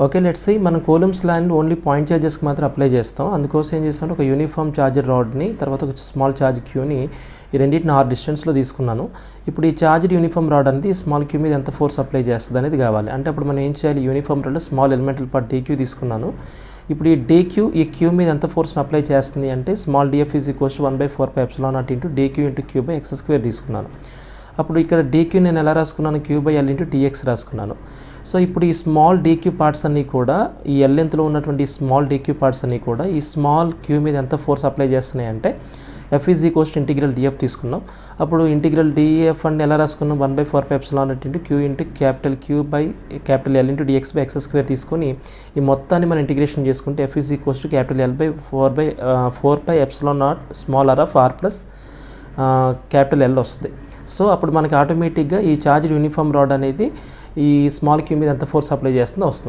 Okay, let's see మనం Coulomb's law and only point ఛార్జెస్కి మాత్రం అప్లై చేస్తాం. అందుకోసం ఏం చేస్తామంటే ఒక యూనిఫామ్ ఛార్జర్ రాడ్ని తర్వాత ఒక స్మాల్ ఛార్జ్ క్యూని ఈ రెండింటిని ఆర్ డిస్టెన్స్లో తీసుకున్నాను. ఇప్పుడు ఈ ఛార్జ్డ్ యూనిఫామ్ రాడ్ అనేది స్మాల్ క్యూ మీద ఎంత ఫోర్స్ అప్లై చేస్తుంది అనేది కావాలి. అంటే అప్పుడు మనం ఏం చేయాలి, యూనిఫామ్ రాడ్లో small elemental part d q తీసుకున్నాను. ఇప్పుడు ఈ డీ క్యూ ఈ క్యూ మీద ఎంత ఫోర్స్ని అప్లై చేస్తుంది అంటే small d f is equals 1/4πε0 into d q into q by x square తీసుకున్నాను. అప్పుడు ఇక్కడ డీక్యూ నేను ఎలా రాసుకున్నాను, q by l into d x రాసుకున్నాను. సో ఇప్పుడు ఈ స్మాల్ డీక్యూ పార్ట్స్ అన్నీ కూడా ఈ ఎల్ లెంత్లో ఉన్నటువంటి స్మాల్ డీక్యూ పార్ట్స్ అన్నీ కూడా ఈ స్మాల్ క్యూ మీద ఎంత ఫోర్స్ అప్లై చేస్తున్నాయి అంటే F is equals to integral d f తీసుకున్నాం. అప్పుడు ఇంటిగ్రల్ డిఎఫ్ అని ఎలా రాసుకున్నాం, 1/4πε0 into q into capital Q by capital L into d x by x square తీసుకొని ఈ మొత్తాన్ని మనం ఇంటిగ్రేషన్ చేసుకుంటే F is equals to capital L by 4/4πε0 small r of r plus capital L వస్తుంది. సో అప్పుడు మనకి ఆటోమేటిక్గా ఈ ఛార్జ్డ్ యూనిఫామ్ రాడ్ అనేది ఈ స్మాల్ క్యూ మీద ఎంత ఫోర్స్ అప్లై చేస్తుందో వస్తుంది.